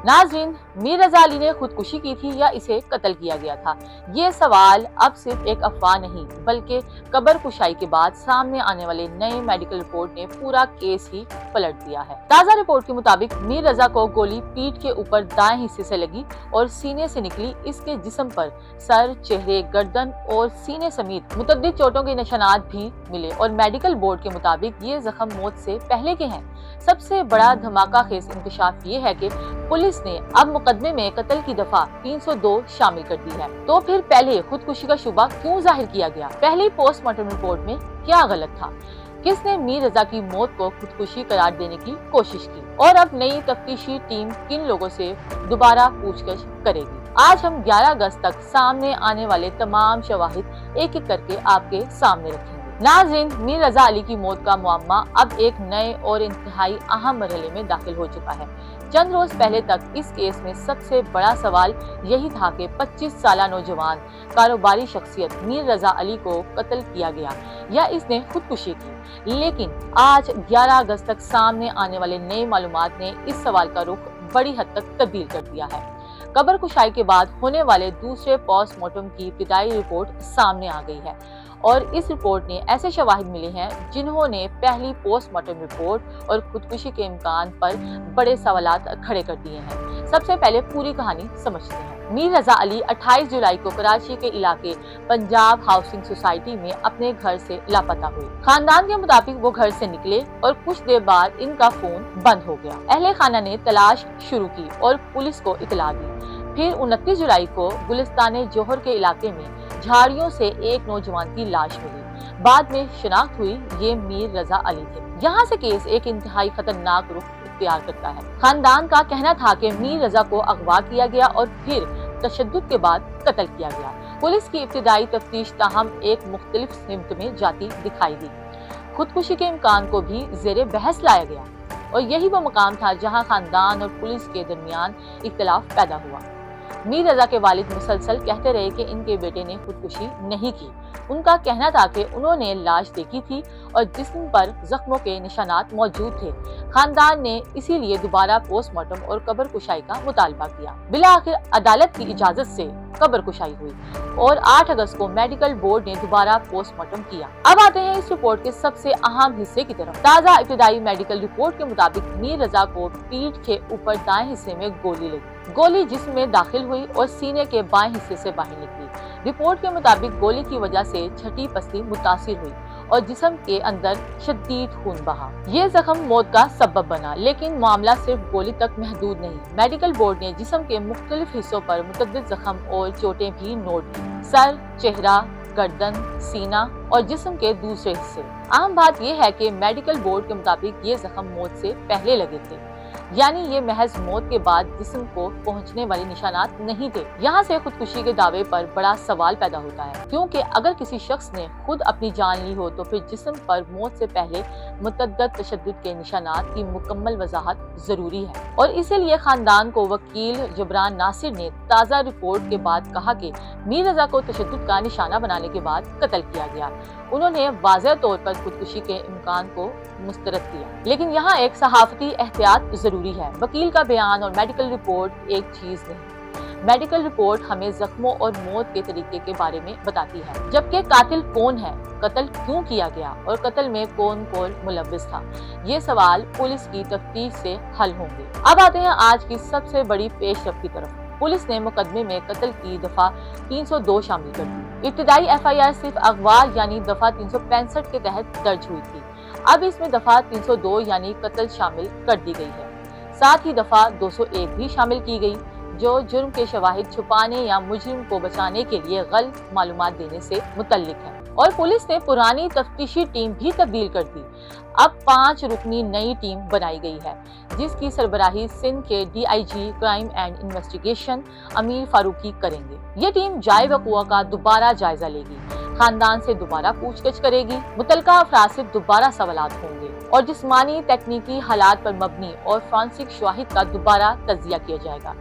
नाज़रीन, मीर रज़ा अली ने खुदकुशी की थी या इसे कत्ल किया गया था? ये सवाल अब सिर्फ एक अफवाह नहीं बल्कि कब्र कुशाई के बाद सामने आने वाले नए मेडिकल रिपोर्ट ने पूरा केस ही पलट दिया है। ताज़ा रिपोर्ट के मुताबिक मीर रज़ा को गोली पीठ के ऊपर दाएं हिस्से से लगी और सीने से निकली। इसके जिस्म पर सर, चेहरे, गर्दन और सीने समेत मुतअद्दिद चोटों के निशानात भी मिले और मेडिकल बोर्ड के मुताबिक ये जख्म मौत से पहले के हैं। सबसे बड़ा धमाका खेज इंकशाफ ये है कि पुलिस ने अब मुकदमे में कत्ल की दफा 302 शामिल कर दी है। तो फिर पहले खुदकुशी का शुबा क्यों जाहिर किया गया? पहली पोस्टमार्टम रिपोर्ट में क्या गलत था? किसने मीर रज़ा की मौत को खुदकुशी करार देने की कोशिश की? और अब नई तफ्तीशी टीम किन लोगों से दोबारा पूछताछ करेगी? आज हम 11 अगस्त तक सामने आने वाले तमाम शवाहिद एक एक करके आपके सामने रखेंगे। नाज़रीन, मीर रज़ा अली की मौत का मुअम्मा अब एक नए और इंतहाई अहम मरहले में दाखिल हो चुका है। चंद रोज पहले तक इस केस में सबसे बड़ा सवाल यही था कि 25 साला नौजवान कारोबारी शख्सियत मीर रज़ा अली को कत्ल किया गया या इसने खुदकुशी की। लेकिन आज 11 अगस्त तक सामने आने वाले नई मालूमात ने इस सवाल का रुख बड़ी हद तक तब्दील कर दिया है। कब्र कुशाई के बाद होने वाले दूसरे पोस्टमार्टम की इब्तिदाई रिपोर्ट सामने आ गई है और इस रिपोर्ट ने ऐसे शवाहिद मिले हैं जिन्होंने पहली पोस्टमार्टम रिपोर्ट और खुदकुशी के इम्कान पर बड़े सवालात खड़े कर दिए हैं। सबसे पहले पूरी कहानी समझते हैं। मीर रज़ा अली 28 जुलाई को कराची के इलाके पंजाब हाउसिंग सोसाइटी में अपने घर से लापता हुए। खानदान के मुताबिक वो घर से निकले और कुछ देर बाद इनका फोन बंद हो गया। अहले खाना ने तलाश शुरू की और पुलिस को इतला दी। फिर 29 जुलाई को गुलिस्तान जोहर के इलाके में झाड़ियों से एक नौजवान की लाश मिली। बाद में शिनाख्त हुई ये मीर रज़ा अली थे। यहाँ से केस एक इंतहाई खतरनाक रुख इख्तियार करता है। खानदान का कहना था कि मीर रज़ा को अगवा किया गया और फिर तशद्दुद के बाद कत्ल किया गया। पुलिस की इब्तिदाई तफ्तीश ताहम एक मुख्तलिफ सिमत में जाती दिखाई दी। खुदकुशी के इम्कान को भी ज़ेरे बहस लाया गया और यही वो मकाम था जहाँ खानदान और पुलिस के दरमियान इख्तिलाफ पैदा हुआ। मीर रज़ा के वालिद मुसलसल कहते रहे कि इनके बेटे ने खुदकुशी नहीं की। उनका कहना था कि उन्होंने लाश देखी थी और जिस्म पर जख्मों के निशानात मौजूद थे। खानदान ने इसीलिए दोबारा पोस्टमार्टम और कब्र कुशाई का मुतालबा किया। बिलाखिर अदालत की इजाजत से कब्र कुशाई हुई और 8 अगस्त को मेडिकल बोर्ड ने दोबारा पोस्टमार्टम किया। अब आते हैं इस रिपोर्ट के सबसे अहम हिस्से की तरफ। ताज़ा इब्तिदाई मेडिकल रिपोर्ट के मुताबिक मीर रज़ा को पीठ के ऊपर दाएं हिस्से में गोली लगी। गोली जिस्म में दाखिल हुई और सीने के बाएं हिस्से से बाहर निकली। रिपोर्ट के मुताबिक गोली की वजह से छठी पसली मुतासिर हुई और जिस्म के अंदर शदीद खून बहा। ये जख्म मौत का सबब बना, लेकिन मामला सिर्फ गोली तक महदूद नहीं। मेडिकल बोर्ड ने जिस्म के मुख्तलिफ हिस्सों पर मुतअद्दिद जख्म और चोटें भी नोट की। सर, चेहरा, गर्दन, सीना और जिस्म के दूसरे हिस्से। अहम बात यह है कि मेडिकल बोर्ड के मुताबिक ये जख्म मौत से पहले लगे थे, यानी ये महज मौत के बाद जिस्म को पहुंचने वाले निशानात नहीं थे। यहाँ से खुदकुशी के दावे पर बड़ा सवाल पैदा होता है, क्योंकि अगर किसी शख्स ने खुद अपनी जान ली हो तो फिर जिस्म पर मौत से पहले मुतअद्दिद तशद्दुद के निशानात की मुकम्मल वजाहत जरूरी है। और इसीलिए खानदान को वकील जबरान नासिर ने ताज़ा रिपोर्ट के बाद कहा कि मीर रज़ा को तशद्दुद का निशाना बनाने के बाद कत्ल किया गया। उन्होंने वाज़ेह तौर पर खुदकुशी के इम्कान को मुस्तरद किया, लेकिन यहाँ एक सहाफती एहतियात जरूरी है। वकील का बयान और मेडिकल रिपोर्ट एक चीज नहीं। मेडिकल रिपोर्ट हमें जख्मों और मौत के तरीके के बारे में बताती है, जबकि कातिल कौन है, कत्ल क्यों किया गया और कत्ल में कौन कौन मुलव्विस था, ये सवाल पुलिस की तफ्तीश से हल होंगे। अब आते हैं आज की सबसे बड़ी पेशरफ की तरफ। पुलिस ने मुकदमे में कत्ल की दफा 302 शामिल कर दी। इब्तिदाई FIR सिर्फ अगवा यानी दफा 365 के तहत दर्ज हुई थी। अब इसमें दफा 302 यानी कत्ल शामिल कर दी गई है। साथ ही दफा 201 भी शामिल की गई, जो जुर्म के शवाहिद छुपाने या मुजरिम को बचाने के लिए गलत मालूमात देने से मुतल्लिक है। और पुलिस ने पुरानी तफ्तीशी टीम भी तब्दील कर दी। अब 5 रुकनी नई टीम बनाई गई है, जिसकी सरबराही सिंध के DIG क्राइम एंड इन्वेस्टिगेशन अमीर फारूकी करेंगे। ये टीम जाए वक़ुआ का दोबारा जायजा लेगी, खानदान से दोबारा पूछताछ करेगी, मुतलका अफराद से दोबारा सवालात होंगे और जिस्मानी तकनीकी हालात पर मबनी और फ्रांसिक शवाहिद का दोबारा तज्जिया किया जाएगा।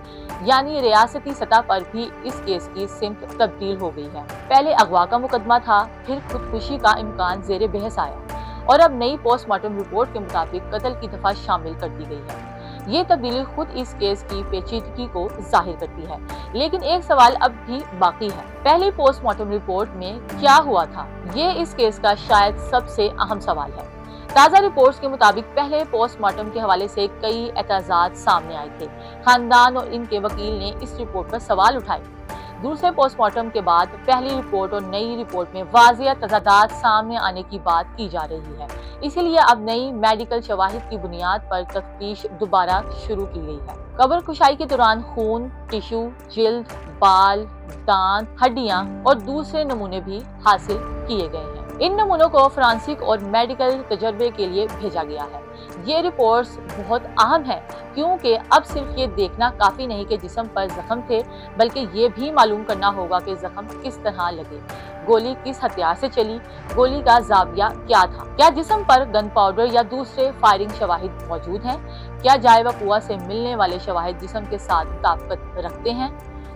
यानी रियासती सतह पर भी इस केस की सिमत तब्दील हो गई है। पहले अगवा का मुकदमा था, फिर खुदकुशी का इम्कान ज़ेरे बहस आया और अब नई पोस्टमार्टम रिपोर्ट के मुताबिक कत्ल की दफा शामिल कर दी गई है। یہ تبدیلی خود اس کیس کی پیچیدگی کو ظاہر کرتی ہے، لیکن ایک سوال اب بھی باقی ہے۔ پہلی پوسٹ مارٹم رپورٹ میں کیا ہوا تھا؟ یہ اس کیس کا شاید سب سے اہم سوال ہے۔ تازہ رپورٹس کے مطابق پہلے پوسٹ مارٹم کے حوالے سے کئی اعتراضات سامنے آئے تھے۔ خاندان اور ان کے وکیل نے اس رپورٹ پر سوال اٹھائے۔ دوسرے پوسٹ مارٹم کے بعد پہلی رپورٹ اور نئی رپورٹ میں واضح تضادات سامنے آنے کی بات کی جا رہی ہے، اسی لیے اب نئی میڈیکل شواہد کی بنیاد پر تفتیش دوبارہ شروع کی گئی ہے۔ قبر کشائی کے دوران خون، ٹشو، جلد، بال، دانت، ہڈیاں اور دوسرے نمونے بھی حاصل کیے گئے ہیں۔ ان نمونوں کو فرانسک اور میڈیکل تجربے کے لیے بھیجا گیا ہے۔ یہ رپورٹس بہت اہم ہیں کیونکہ اب صرف یہ دیکھنا کافی نہیں کہ جسم پر زخم تھے، بلکہ یہ بھی معلوم کرنا ہوگا کہ زخم کس طرح لگے، گولی کس ہتھیار سے چلی، گولی کا زاویہ کیا تھا، کیا جسم پر گن پاؤڈر یا دوسرے فائرنگ شواہد موجود ہیں، کیا جائے وقوع سے ملنے والے شواہد جسم کے ساتھ مطابقت رکھتے ہیں،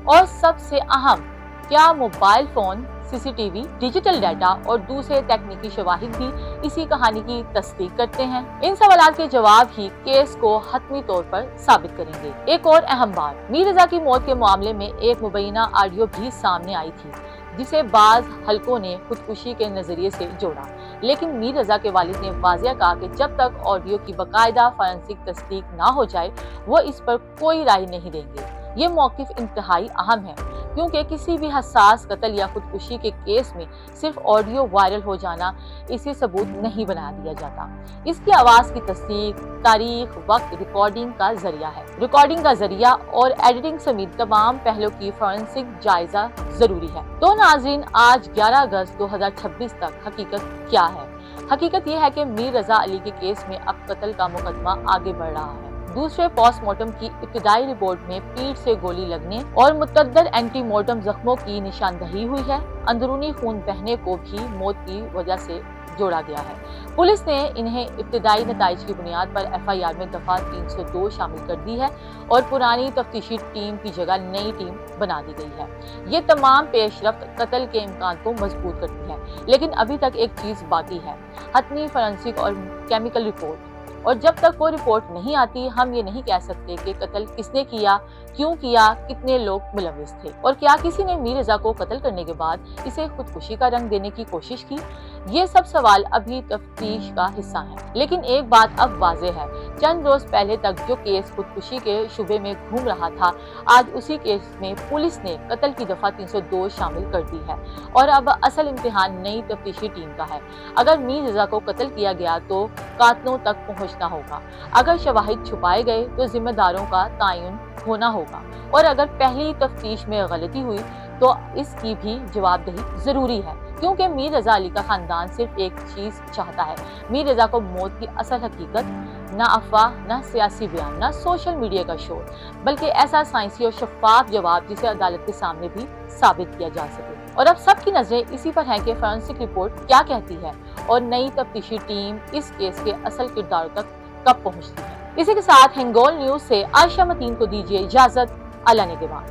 اور سب سے اہم، کیا mobile phone, C C T V, digital data اور دوسرے تکنیکی شواہد بھی اسی کہانی کی تصدیق کرتے ہیں۔ ان سوالات کے جواب ہی کیس کو حتمی طور پر ثابت کریں گے۔ ایک اور اہم بات، میر رضا کی موت کے معاملے میں ایک مبینہ آڈیو بھی سامنے آئی تھی جسے بعض حلقوں نے خودکشی کے نظریے سے جوڑا، لیکن میر رضا کے والد نے واضح کہا کہ جب تک آڈیو کی باقاعدہ فورینسک تصدیق نہ ہو جائے وہ اس پر کوئی رائے نہیں دیں گے۔ یہ موقف انتہائی اہم ہے کیونکہ کسی بھی حساس قتل یا خودکشی کے کیس میں صرف آڈیو وائرل ہو جانا اسے ثبوت نہیں بنا دیا جاتا۔ اس کی آواز کی تصدیق تاریخ، وقت، ریکارڈنگ کا ذریعہ اور ایڈیٹنگ سمیت تمام پہلوؤں کی فورینسک جائزہ ضروری ہے۔ تو ناظرین، آج 11 اگست 2026 تک حقیقت کیا ہے؟ حقیقت یہ ہے کہ میر رضا علی کے کیس میں اب قتل کا مقدمہ آگے بڑھ رہا ہے۔ دوسرے پوسٹ مارٹم کی ابتدائی رپورٹ میں پیٹھ سے گولی لگنے اور متعدد اینٹی مارٹم زخموں کی نشاندہی ہوئی ہے۔ اندرونی خون بہنے کو بھی موت کی وجہ سے جوڑا گیا ہے۔ پولیس نے انہیں ابتدائی نتائج کی بنیاد پر ایف آئی آر میں دفعہ 302 شامل کر دی ہے اور پرانی تفتیشی ٹیم کی جگہ نئی ٹیم بنا دی گئی ہے۔ یہ تمام پیش رفت قتل کے امکان کو مضبوط کرتی ہے، لیکن ابھی تک ایک چیز باقی ہے، حتمی فورینسک اور کیمیکل رپورٹ۔ اور جب تک وہ رپورٹ نہیں آتی ہم یہ نہیں کہہ سکتے کہ قتل کس نے کیا، کیوں کیا، کتنے لوگ ملوث تھے اور کیا کسی نے میر رضا کو قتل کرنے کے بعد اسے خودکشی کا رنگ دینے کی کوشش کی۔ یہ سب سوال ابھی تفتیش کا حصہ ہیں، لیکن ایک بات اب واضح ہے، چند روز پہلے تک جو کیس خودکشی کے شبے میں گھوم رہا تھا، آج اسی کیس میں پولیس نے قتل کی دفعہ 302 شامل کر دی ہے اور اب اصل امتحان نئی تفتیشی ٹیم کا ہے۔ اگر میر رضا کو قتل کیا گیا تو قاتلوں تک پہنچنا ہوگا، اگر شواہد چھپائے گئے تو ذمہ داروں کا تعین ہونا ہوگا، اور اگر پہلی تفتیش میں غلطی ہوئی تو اس کی بھی جواب دہی ضروری ہے، کیونکہ میر رضا علی کا خاندان صرف ایک چیز چاہتا ہے، میر رضا کو موت کی اصل حقیقت، نہ افواہ، نہ سیاسی بیان، نہ سوشل میڈیا کا شور، بلکہ ایسا سائنسی اور شفاف جواب جسے عدالت کے سامنے بھی ثابت کیا جا سکے۔ اور اب سب کی نظریں اسی پر ہیں کہ فورینسک رپورٹ کیا کہتی ہے اور نئی تفتیشی ٹیم اس کیس کے اصل کرداروں تک کب پہنچتی ہے۔ اسی کے ساتھ ہنگول نیوز سے عائشہ متین کو دیجیے اجازت۔ اللہ نگہبان۔